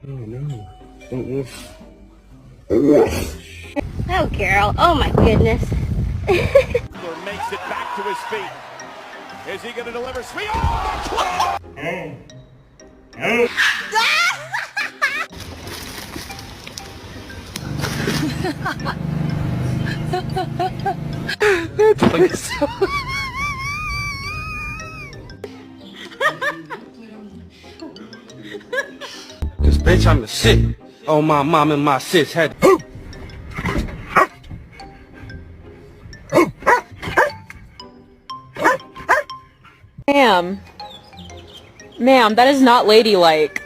Oh no. Mm-mm. Oh, Carol. Oh, my goodness. Makes it back to his feet. Is he going to deliver sweet? Oh! Cause bitch, I'm the shit. Oh, my mom and my sis had. Ma'am. Ma'am, that is not ladylike.